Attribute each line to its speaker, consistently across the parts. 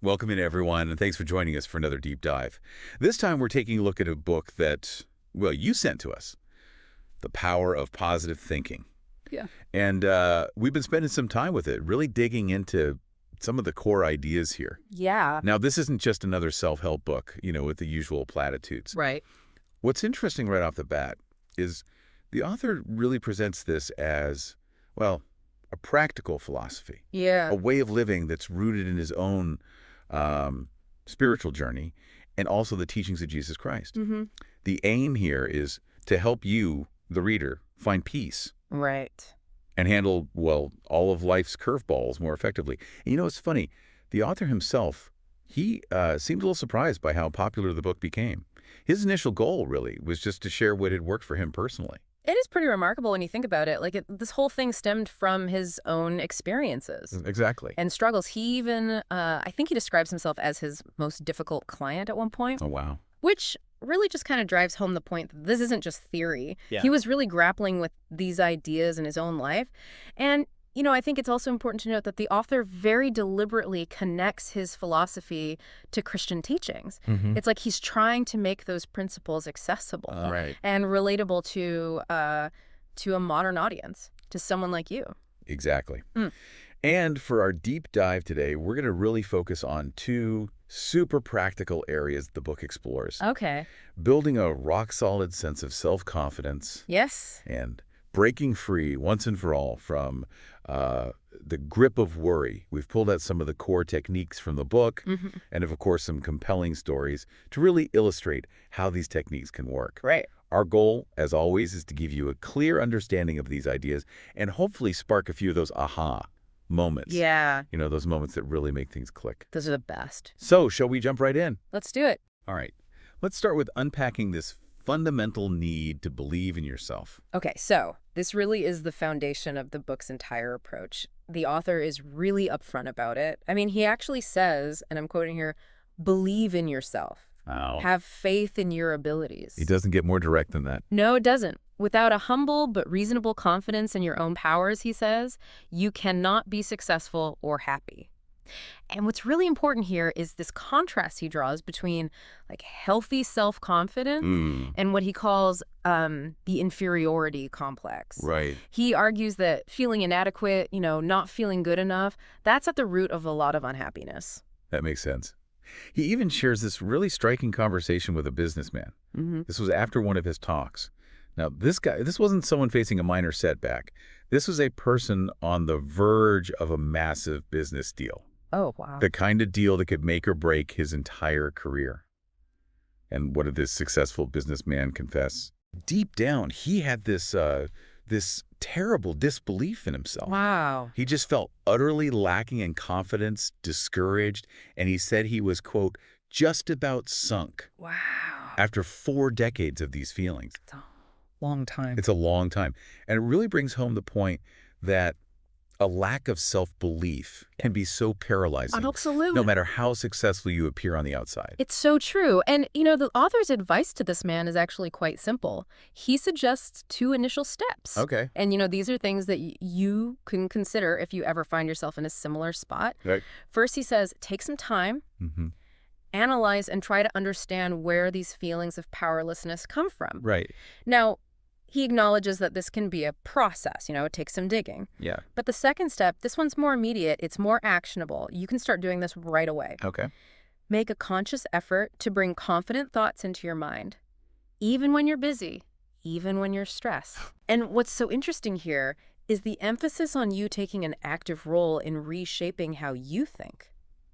Speaker 1: Welcome in, everyone, and thanks for joining us for another deep dive. This time we're taking a look at a book that, well, you sent to us, The Power of Positive Thinking.
Speaker 2: Yeah.
Speaker 1: And we've been spending some time with it, really digging into some of the core ideas here.
Speaker 2: Yeah.
Speaker 1: Now, this isn't just another self-help book, with the usual platitudes.
Speaker 2: Right.
Speaker 1: What's interesting right off the bat is the author really presents this as, well, a practical philosophy,
Speaker 2: Yeah.
Speaker 1: a way of living that's rooted in his own spiritual journey and also the teachings of Jesus Christ.
Speaker 2: Mm-hmm.
Speaker 1: The aim here is to help you, the reader, find peace
Speaker 2: Right.
Speaker 1: and handle, well, all of life's curveballs more effectively. And it's funny, the author himself, he seemed a little surprised by how popular the book became. His initial goal, really, was just to share what had worked for him personally.
Speaker 2: It is pretty remarkable when you think about it. This whole thing stemmed from his own experiences
Speaker 1: Exactly.
Speaker 2: and struggles. He even, I think he describes himself as his most difficult client at one point.
Speaker 1: Oh, wow.
Speaker 2: Which really just kind of drives home the point that this isn't just theory.
Speaker 3: Yeah.
Speaker 2: He was really grappling with these ideas in his own life. And, I think it's also important to note that the author very deliberately connects his philosophy to Christian teachings.
Speaker 1: Mm-hmm.
Speaker 2: It's like he's trying to make those principles accessible
Speaker 1: Right.
Speaker 2: and relatable to a modern audience, to someone like you.
Speaker 1: Exactly.
Speaker 2: Mm.
Speaker 1: And for our deep dive today, we're going to really focus on two super practical areas the book explores.
Speaker 2: Okay.
Speaker 1: Building a rock-solid sense of self-confidence
Speaker 2: Yes.
Speaker 1: and breaking free once and for all from the grip of worry. We've pulled out some of the core techniques from the book
Speaker 2: Mm-hmm.
Speaker 1: and, of course, some compelling stories to really illustrate how these techniques can work.
Speaker 2: Right.
Speaker 1: Our goal, as always, is to give you a clear understanding of these ideas and hopefully spark a few of those aha moments.
Speaker 2: Yeah.
Speaker 1: Those moments that really make things click.
Speaker 2: Those are the best.
Speaker 1: So, shall we jump right in?
Speaker 2: Let's do it.
Speaker 1: All right. Let's start with unpacking this fundamental need to believe in yourself.
Speaker 2: Okay, so this really is the foundation of the book's entire approach. The author is really upfront about it. I mean, he actually says, and I'm quoting here, believe in yourself.
Speaker 1: Wow.
Speaker 2: Have faith in your abilities.
Speaker 1: It doesn't get more direct than that.
Speaker 2: No, it doesn't. Without a humble but reasonable confidence in your own powers, he says, you cannot be successful or happy. And what's really important here is this contrast he draws between healthy self-confidence and what he calls the inferiority complex.
Speaker 1: Right.
Speaker 2: He argues that feeling inadequate, not feeling good enough, that's at the root of a lot of unhappiness.
Speaker 1: That makes sense. He even shares this really striking conversation with a businessman.
Speaker 2: Mm-hmm.
Speaker 1: This was after one of his talks. Now, this wasn't someone facing a minor setback. This was a person on the verge of a massive business deal.
Speaker 2: Oh, wow.
Speaker 1: The kind of deal that could make or break his entire career. And what did this successful businessman confess? Deep down, he had this terrible disbelief in himself.
Speaker 2: Wow.
Speaker 1: He just felt utterly lacking in confidence, discouraged, and he said he was, quote, just about sunk
Speaker 2: Wow.
Speaker 1: after 4 decades of these feelings.
Speaker 2: It's a long time.
Speaker 1: It's a long time. And it really brings home the point that a lack of self-belief can be so paralyzing,
Speaker 2: Absolutely.
Speaker 1: no matter how successful you appear on the outside.
Speaker 2: It's so true. And, the author's advice to this man is actually quite simple. He suggests 2 initial steps.
Speaker 1: Okay.
Speaker 2: And, these are things that you can consider if you ever find yourself in a similar spot.
Speaker 1: Right.
Speaker 2: First, he says, take some time,
Speaker 1: Mm-hmm.
Speaker 2: analyze, and try to understand where these feelings of powerlessness come from.
Speaker 1: Right.
Speaker 2: Now, he acknowledges that this can be a process, it takes some digging.
Speaker 1: Yeah.
Speaker 2: But the second step, this one's more immediate, it's more actionable. You can start doing this right away.
Speaker 1: Okay.
Speaker 2: Make a conscious effort to bring confident thoughts into your mind, even when you're busy, even when you're stressed. And what's so interesting here is the emphasis on you taking an active role in reshaping how you think.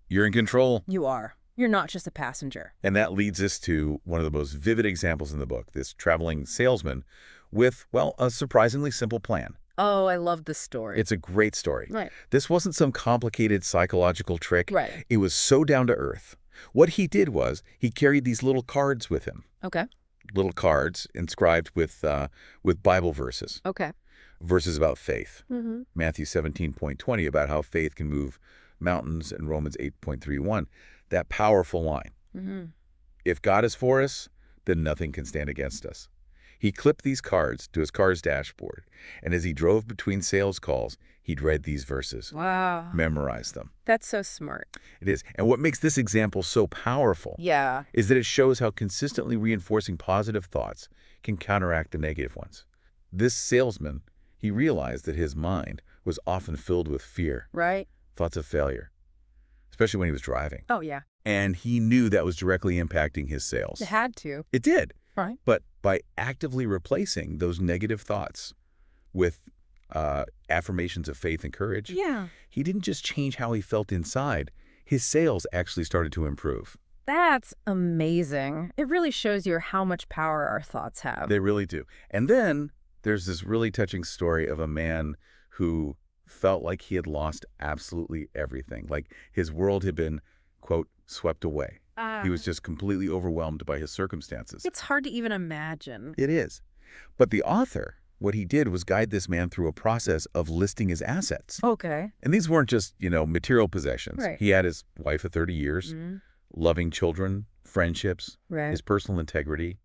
Speaker 1: You're in control.
Speaker 2: You are. You're not just a passenger.
Speaker 1: And that leads us to one of the most vivid examples in the book, this traveling salesman with, well, a surprisingly simple plan.
Speaker 2: Oh, I love this story.
Speaker 1: It's a great story.
Speaker 2: Right.
Speaker 1: This wasn't some complicated psychological trick.
Speaker 2: Right.
Speaker 1: It was so down to earth. What he did was he carried these little cards with him.
Speaker 2: Okay.
Speaker 1: Little cards inscribed with Bible verses.
Speaker 2: Okay.
Speaker 1: Verses about faith.
Speaker 2: Mm-hmm.
Speaker 1: Matthew 17:20 about how faith can move mountains, and Romans 8:31. That powerful line.
Speaker 2: Mm-hmm.
Speaker 1: If God is for us, then nothing can stand against us. He clipped these cards to his car's dashboard, and as he drove between sales calls, he'd read these verses,
Speaker 2: Wow.
Speaker 1: memorized them.
Speaker 2: That's so smart.
Speaker 1: It is. And what makes this example so powerful
Speaker 2: Yeah.
Speaker 1: is that it shows how consistently reinforcing positive thoughts can counteract the negative ones. This salesman, he realized that his mind was often filled with fear,
Speaker 2: Right?
Speaker 1: thoughts of failure, especially when he was driving.
Speaker 2: Oh, yeah.
Speaker 1: And he knew that was directly impacting his sales.
Speaker 2: It had to.
Speaker 1: It did.
Speaker 2: Right.
Speaker 1: But by actively replacing those negative thoughts with affirmations of faith and courage,
Speaker 2: Yeah.
Speaker 1: he didn't just change how he felt inside. His sales actually started to improve.
Speaker 2: That's amazing. It really shows you how much power our thoughts have.
Speaker 1: They really do. And then there's this really touching story of a man who felt like he had lost absolutely everything. Like his world had been, quote, swept away. He was just completely overwhelmed by his circumstances.
Speaker 2: It's hard to even imagine.
Speaker 1: It is. But the author, what he did was guide this man through a process of listing his assets.
Speaker 2: Okay.
Speaker 1: And these weren't just, material possessions.
Speaker 2: Right.
Speaker 1: He had his wife of 30 years, loving children, friendships,
Speaker 2: Right.
Speaker 1: his personal integrity,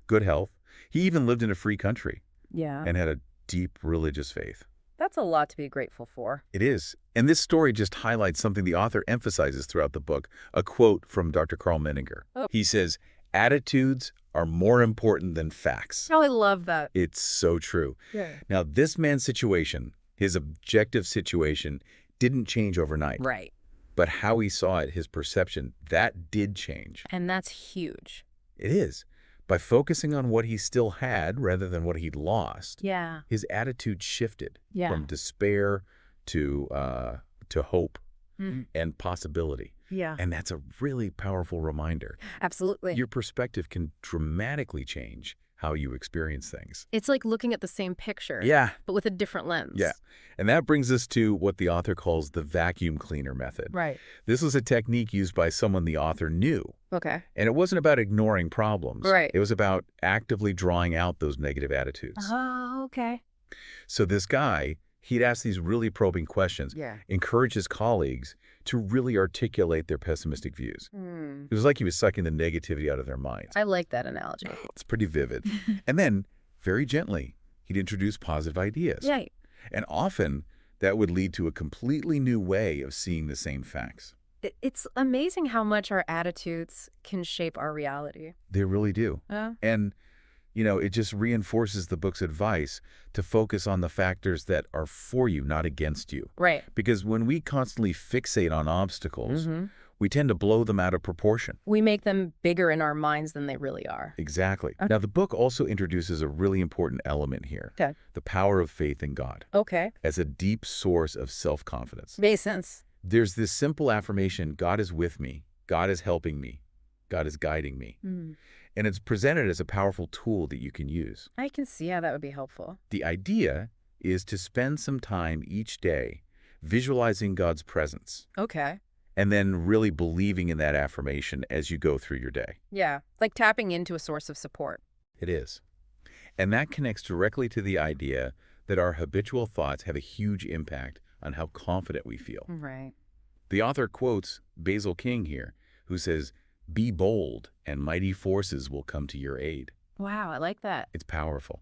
Speaker 1: good health. He even lived in a free country
Speaker 2: Yeah.
Speaker 1: and had a deep religious faith.
Speaker 2: That's a lot to be grateful for.
Speaker 1: It is. And this story just highlights something the author emphasizes throughout the book, a quote from Dr. Carl Menninger.
Speaker 2: Oh.
Speaker 1: He says, "Attitudes are more important than facts."
Speaker 2: Oh, I love that.
Speaker 1: It's so true.
Speaker 2: Yeah.
Speaker 1: Now, this man's situation, his objective situation, didn't change overnight.
Speaker 2: Right.
Speaker 1: But how he saw it, his perception, that did change.
Speaker 2: And that's huge.
Speaker 1: It is. By focusing on what he still had rather than what he'd lost,
Speaker 2: Yeah.
Speaker 1: his attitude shifted
Speaker 2: Yeah.
Speaker 1: from despair to hope
Speaker 2: Mhm.
Speaker 1: and possibility.
Speaker 2: Yeah.
Speaker 1: And that's a really powerful reminder.
Speaker 2: Absolutely.
Speaker 1: Your perspective can dramatically change how you experience things.
Speaker 2: It's like looking at the same picture.
Speaker 1: Yeah.
Speaker 2: But with a different lens.
Speaker 1: Yeah. And that brings us to what the author calls the vacuum cleaner method.
Speaker 2: Right.
Speaker 1: This was a technique used by someone the author knew.
Speaker 2: Okay.
Speaker 1: And it wasn't about ignoring problems.
Speaker 2: Right.
Speaker 1: It was about actively drawing out those negative attitudes.
Speaker 2: Oh, okay.
Speaker 1: So this guy, he'd ask these really probing questions,
Speaker 2: Yeah.
Speaker 1: encourage his colleagues to really articulate their pessimistic views.
Speaker 2: Hmm.
Speaker 1: It was like he was sucking the negativity out of their minds.
Speaker 2: I like that analogy.
Speaker 1: It's pretty vivid. And then, very gently, he'd introduce positive ideas.
Speaker 2: Yeah.
Speaker 1: And often, that would lead to a completely new way of seeing the same facts.
Speaker 2: It's amazing how much our attitudes can shape our reality.
Speaker 1: They really do.
Speaker 2: Yeah.
Speaker 1: And, it just reinforces the book's advice to focus on the factors that are for you, not against you.
Speaker 2: Right.
Speaker 1: Because when we constantly fixate on obstacles, we tend to blow them out of proportion.
Speaker 2: We make them bigger in our minds than they really are.
Speaker 1: Exactly.
Speaker 2: Okay.
Speaker 1: Now, the book also introduces a really important element here.
Speaker 2: Okay.
Speaker 1: The power of faith in God
Speaker 2: Okay.
Speaker 1: as a deep source of self-confidence.
Speaker 2: Makes sense.
Speaker 1: There's this simple affirmation, God is with me, God is helping me, God is guiding me. And it's presented as a powerful tool that you can use.
Speaker 2: I can see how that would be helpful.
Speaker 1: The idea is to spend some time each day visualizing God's presence
Speaker 2: Okay.
Speaker 1: and then really believing in that affirmation as you go through your day.
Speaker 2: Yeah. Like tapping into a source of support.
Speaker 1: It is. And that connects directly to the idea that our habitual thoughts have a huge impact on how confident we feel.
Speaker 2: Right.
Speaker 1: The author quotes Basil King here, who says, "Be bold and mighty forces will come to your aid."
Speaker 2: Wow. I like that.
Speaker 1: It's powerful.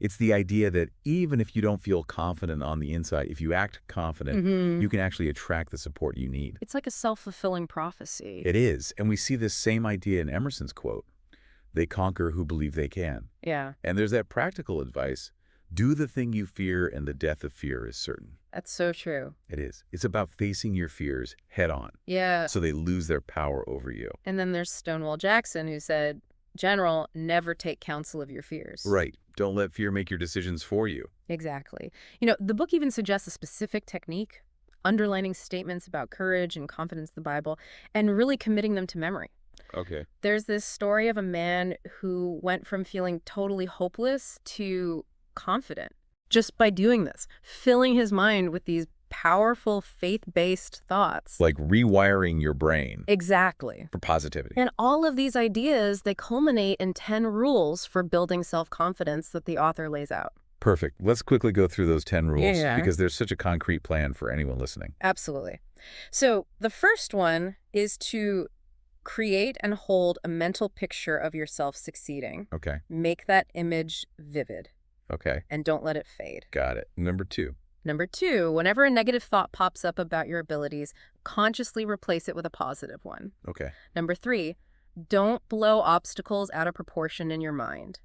Speaker 1: It's the idea that even if you don't feel confident on the inside, if you act confident, you can actually attract the support you need.
Speaker 2: It's like a self-fulfilling prophecy.
Speaker 1: It is. And we see this same idea in Emerson's quote, "They conquer who believe they can."
Speaker 2: Yeah.
Speaker 1: And there's that practical advice, do the thing you fear and the death of fear is certain.
Speaker 2: That's so true.
Speaker 1: It is. It's about facing your fears head on
Speaker 2: Yeah.
Speaker 1: so they lose their power over you.
Speaker 2: And then there's Stonewall Jackson who said, "General, never take counsel of your fears."
Speaker 1: Right. Don't let fear make your decisions for you.
Speaker 2: Exactly. The book even suggests a specific technique, underlining statements about courage and confidence in the Bible, and really committing them to memory.
Speaker 1: Okay.
Speaker 2: There's this story of a man who went from feeling totally hopeless to confident just by doing this, filling his mind with these powerful faith-based thoughts.
Speaker 1: Like rewiring your brain
Speaker 2: Exactly.
Speaker 1: for positivity.
Speaker 2: And all of these ideas, they culminate in 10 rules for building self-confidence that the author lays out.
Speaker 1: Perfect. Let's quickly go through those 10 rules
Speaker 2: Yeah.
Speaker 1: because there's such a concrete plan for anyone listening.
Speaker 2: Absolutely. So the first one is to Create and hold a mental picture of yourself succeeding.
Speaker 1: Okay.
Speaker 2: Make that image vivid
Speaker 1: Okay.
Speaker 2: and don't let it fade.
Speaker 1: Got it. Number 2.
Speaker 2: Number 2, whenever a negative thought pops up about your abilities, consciously replace it with a positive one.
Speaker 1: Okay.
Speaker 2: Number 3, don't blow obstacles out of proportion in your mind.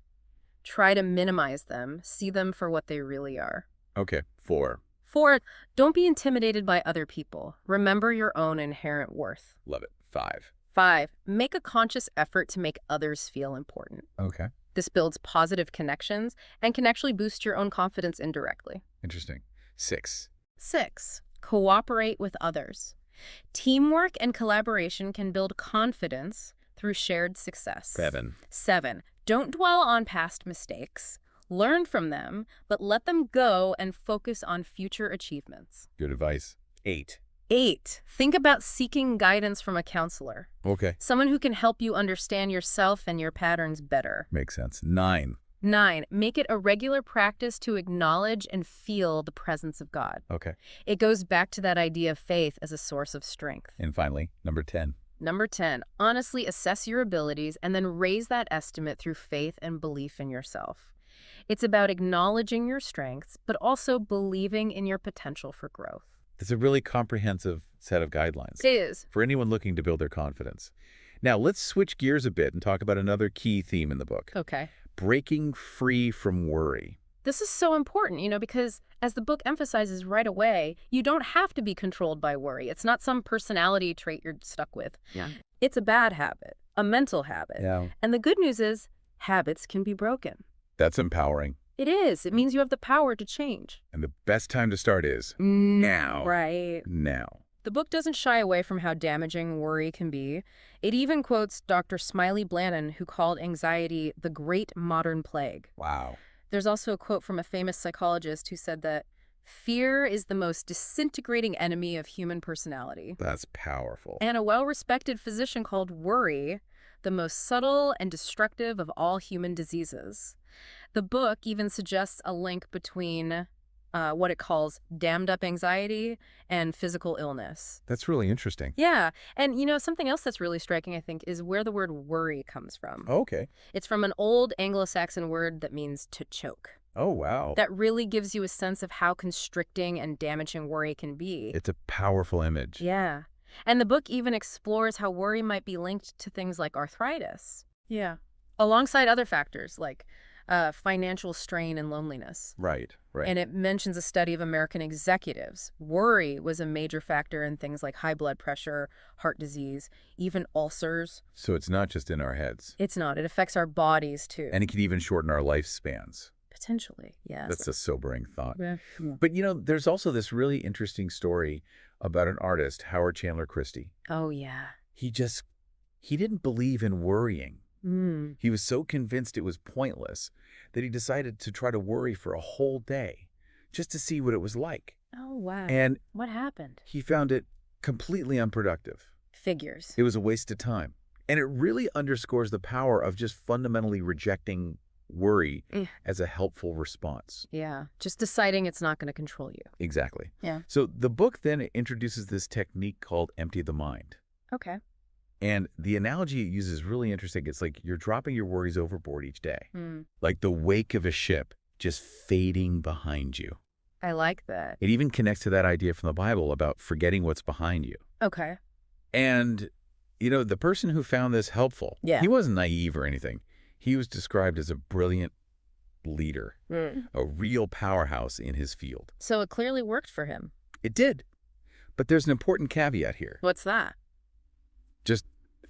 Speaker 2: Try to minimize them, see them for what they really are.
Speaker 1: Okay. 4.
Speaker 2: 4, don't be intimidated by other people. Remember your own inherent worth.
Speaker 1: Love it. 5.
Speaker 2: 5, make a conscious effort to make others feel important.
Speaker 1: Okay.
Speaker 2: This builds positive connections and can actually boost your own confidence indirectly.
Speaker 1: Interesting. 6.
Speaker 2: 6, cooperate with others. Teamwork and collaboration can build confidence through shared success.
Speaker 1: 7.
Speaker 2: 7, don't dwell on past mistakes. Learn from them, but let them go and focus on future achievements.
Speaker 1: Good advice. 8.
Speaker 2: 8, think about seeking guidance from a counselor,
Speaker 1: Okay.
Speaker 2: someone who can help you understand yourself and your patterns better.
Speaker 1: Makes sense. 9.
Speaker 2: 9, make it a regular practice to acknowledge and feel the presence of God.
Speaker 1: Okay.
Speaker 2: It goes back to that idea of faith as a source of strength.
Speaker 1: And finally, number 10.
Speaker 2: Number 10, honestly assess your abilities and then raise that estimate through faith and belief in yourself. It's about acknowledging your strengths, but also believing in your potential for growth.
Speaker 1: It's a really comprehensive set of guidelines
Speaker 2: It is.
Speaker 1: for anyone looking to build their confidence. Now, let's switch gears a bit and talk about another key theme in the book.
Speaker 2: Okay.
Speaker 1: Breaking free from worry.
Speaker 2: This is so important, because as the book emphasizes right away, you don't have to be controlled by worry. It's not some personality trait you're stuck with.
Speaker 1: Yeah.
Speaker 2: It's a bad habit, a mental habit.
Speaker 1: Yeah.
Speaker 2: And the good news is habits can be broken.
Speaker 1: That's empowering.
Speaker 2: It is. It means you have the power to change.
Speaker 1: And the best time to start is now.
Speaker 2: Right.
Speaker 1: Now.
Speaker 2: The book doesn't shy away from how damaging worry can be. It even quotes Dr. Smiley Blanton, who called anxiety the great modern plague.
Speaker 1: Wow.
Speaker 2: There's also a quote from a famous psychologist who said that fear is the most disintegrating enemy of human personality.
Speaker 1: That's powerful.
Speaker 2: And a well-respected physician called worry the most subtle and destructive of all human diseases. The book even suggests a link between what it calls dammed-up anxiety and physical illness.
Speaker 1: That's really interesting.
Speaker 2: Yeah, and something else that's really striking, I think, is where the word worry comes from.
Speaker 1: Okay.
Speaker 2: It's from an old Anglo-Saxon word that means to choke.
Speaker 1: Oh, wow.
Speaker 2: That really gives you a sense of how constricting and damaging worry can be.
Speaker 1: It's a powerful image.
Speaker 2: Yeah. And the book even explores how worry might be linked to things like arthritis. Yeah. Alongside other factors like financial strain and loneliness.
Speaker 1: Right, right.
Speaker 2: And it mentions a study of American executives. Worry was a major factor in things like high blood pressure, heart disease, even ulcers.
Speaker 1: So it's not just in our heads.
Speaker 2: It's not. It affects our bodies, too.
Speaker 1: And it can even shorten our lifespans.
Speaker 2: Potentially, yes.
Speaker 1: That's a sobering thought.
Speaker 2: Yeah.
Speaker 1: But, there's also this really interesting story about an artist, Howard Chandler Christie.
Speaker 2: Oh, yeah.
Speaker 1: He didn't believe in worrying.
Speaker 2: Mm.
Speaker 1: He was so convinced it was pointless that he decided to try to worry for a whole day just to see what it was like.
Speaker 2: Oh, wow.
Speaker 1: And
Speaker 2: what happened?
Speaker 1: he found it completely unproductive.
Speaker 2: Figures.
Speaker 1: It was a waste of time. And it really underscores the power of just fundamentally rejecting worry as a helpful response.
Speaker 2: Yeah, just deciding it's not going to control you.
Speaker 1: Exactly.
Speaker 2: Yeah.
Speaker 1: So the book then introduces this technique called empty the mind.
Speaker 2: Okay.
Speaker 1: And the analogy it uses is really interesting. It's like you're dropping your worries overboard each day,
Speaker 2: Mm.
Speaker 1: like the wake of a ship just fading behind you.
Speaker 2: I like that.
Speaker 1: It even connects to that idea from the Bible about forgetting what's behind you.
Speaker 2: Okay.
Speaker 1: And, the person who found this helpful,
Speaker 2: Yeah.
Speaker 1: he wasn't naive or anything. He was described as a brilliant leader, a real powerhouse in his field.
Speaker 2: So it clearly worked for him.
Speaker 1: It did. But there's an important caveat here.
Speaker 2: What's that?
Speaker 1: Just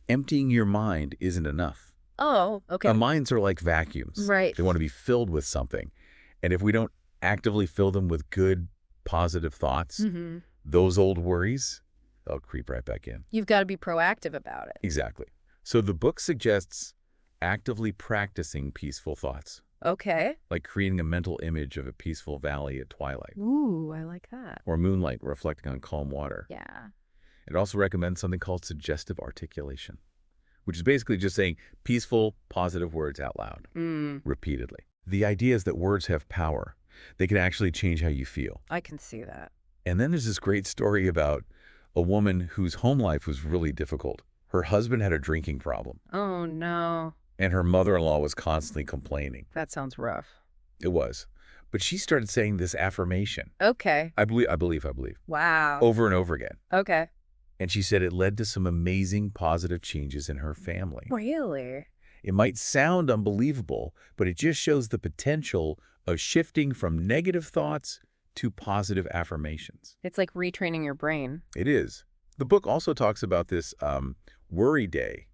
Speaker 1: emptying your mind isn't enough.
Speaker 2: Oh, okay.
Speaker 1: Our minds are like vacuums.
Speaker 2: Right.
Speaker 1: They want to be filled with something. And if we don't actively fill them with good, positive thoughts, those old worries, they'll creep right back in.
Speaker 2: You've got to be proactive about it.
Speaker 1: Exactly. So the book suggests actively practicing peaceful thoughts,
Speaker 2: Okay.
Speaker 1: like creating a mental image of a peaceful valley at twilight,
Speaker 2: Ooh, I like that.
Speaker 1: or moonlight reflecting on calm water.
Speaker 2: Yeah.
Speaker 1: It also recommends something called suggestive articulation, which is basically just saying peaceful, positive words out loud, repeatedly. The idea is that words have power. They can actually change how you feel.
Speaker 2: I can see that.
Speaker 1: And then there's this great story about a woman whose home life was really difficult. Her husband had a drinking problem,
Speaker 2: Oh, no.
Speaker 1: and her mother-in-law was constantly complaining.
Speaker 2: That sounds rough.
Speaker 1: It was. But she started saying this affirmation.
Speaker 2: Okay.
Speaker 1: I believe,
Speaker 2: Wow.
Speaker 1: over and over again.
Speaker 2: Okay.
Speaker 1: And she said it led to some amazing positive changes in her family.
Speaker 2: Really?
Speaker 1: It might sound unbelievable, but it just shows the potential of shifting from negative thoughts to positive affirmations.
Speaker 2: It's like retraining your brain.
Speaker 1: It is. The book also talks about this worry day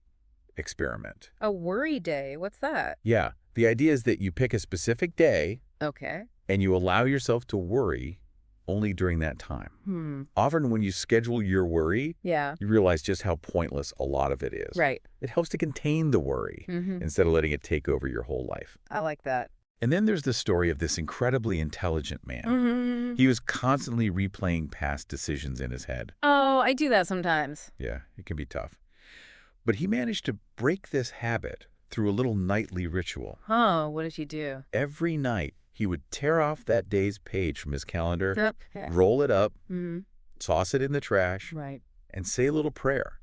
Speaker 1: experiment.
Speaker 2: A worry day? What's that?
Speaker 1: Yeah, the idea is that you pick a specific day
Speaker 2: Okay.
Speaker 1: and you allow yourself to worry only during that time. Often when you schedule your worry,
Speaker 2: Yeah.
Speaker 1: you realize just how pointless a lot of it is.
Speaker 2: Right.
Speaker 1: It helps to contain the worry instead of letting it take over your whole life.
Speaker 2: I like that.
Speaker 1: And then there's the story of this incredibly intelligent man. He was constantly replaying past decisions in his head.
Speaker 2: Oh, I do that sometimes.
Speaker 1: Yeah, it can be tough. But he managed to break this habit through a little nightly ritual.
Speaker 2: Oh, what did he do?
Speaker 1: Every night, he would tear off that day's page from his calendar,
Speaker 2: Yeah.
Speaker 1: roll it up,
Speaker 2: Mm-hmm.
Speaker 1: toss it in the trash,
Speaker 2: Right.
Speaker 1: and say a little prayer,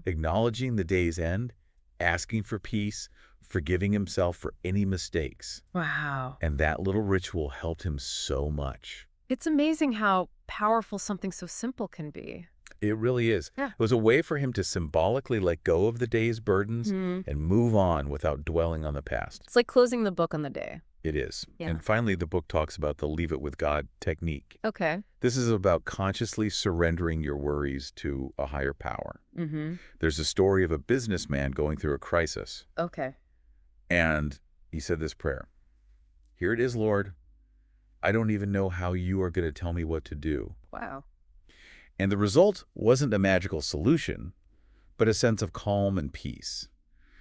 Speaker 1: acknowledging the day's end, asking for peace, forgiving himself for any mistakes.
Speaker 2: Wow.
Speaker 1: And that little ritual helped him so much.
Speaker 2: It's amazing how powerful something so simple can be.
Speaker 1: It really is.
Speaker 2: Yeah.
Speaker 1: It was a way for him to symbolically let go of the day's burdens and move on without dwelling on the past.
Speaker 2: It's like closing the book on the day.
Speaker 1: It is.
Speaker 2: Yeah.
Speaker 1: And finally, the book talks about the leave it with God technique.
Speaker 2: Okay.
Speaker 1: This is about consciously surrendering your worries to a higher power. There's a story of a businessman going through a crisis,
Speaker 2: Okay.
Speaker 1: and he said this prayer. Here it is, Lord. I don't even know how you are going to tell me what to do.
Speaker 2: Wow.
Speaker 1: And the result wasn't a magical solution, but a sense of calm and peace,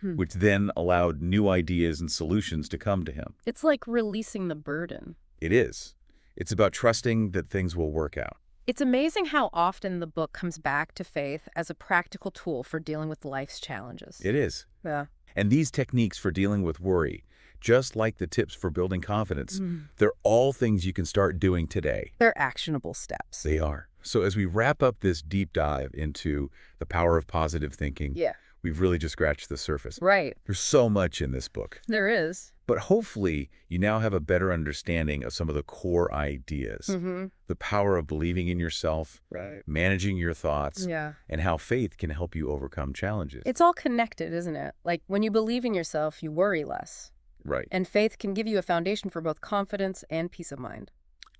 Speaker 1: which then allowed new ideas and solutions to come to him.
Speaker 2: It's like releasing the burden.
Speaker 1: It is. It's about trusting that things will work out.
Speaker 2: It's amazing how often the book comes back to faith as a practical tool for dealing with life's challenges.
Speaker 1: It is.
Speaker 2: Yeah.
Speaker 1: And these techniques for dealing with worry, just like the tips for building confidence, they're all things you can start doing today.
Speaker 2: They're actionable steps.
Speaker 1: They are. So as we wrap up this deep dive into the power of positive thinking,
Speaker 2: Yeah.
Speaker 1: we've really just scratched the surface.
Speaker 2: Right.
Speaker 1: There's so much in this book.
Speaker 2: There is.
Speaker 1: But hopefully, you now have a better understanding of some of the core ideas. The power of believing in yourself,
Speaker 2: Right.
Speaker 1: managing your thoughts,
Speaker 2: Yeah.
Speaker 1: and how faith can help you overcome challenges.
Speaker 2: It's all connected, isn't it? Like when you believe in yourself, you worry less.
Speaker 1: Right.
Speaker 2: And faith can give you a foundation for both confidence and peace of mind.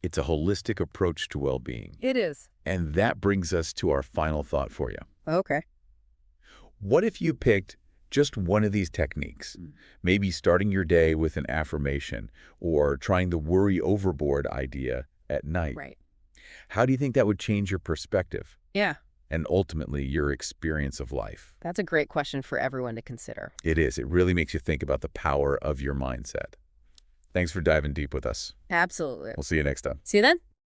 Speaker 1: It's a holistic approach to well-being.
Speaker 2: It is.
Speaker 1: And that brings us to our final thought for you.
Speaker 2: Okay.
Speaker 1: What if you picked just one of these techniques? Maybe starting your day with an affirmation or trying the worry overboard idea at night.
Speaker 2: Right.
Speaker 1: How do you think that would change your perspective
Speaker 2: Yeah.
Speaker 1: and ultimately your experience of life?
Speaker 2: That's a great question for everyone to consider.
Speaker 1: It is. It really makes you think about the power of your mindset. Thanks for diving deep with us.
Speaker 2: Absolutely.
Speaker 1: We'll see you next time.
Speaker 2: See you then.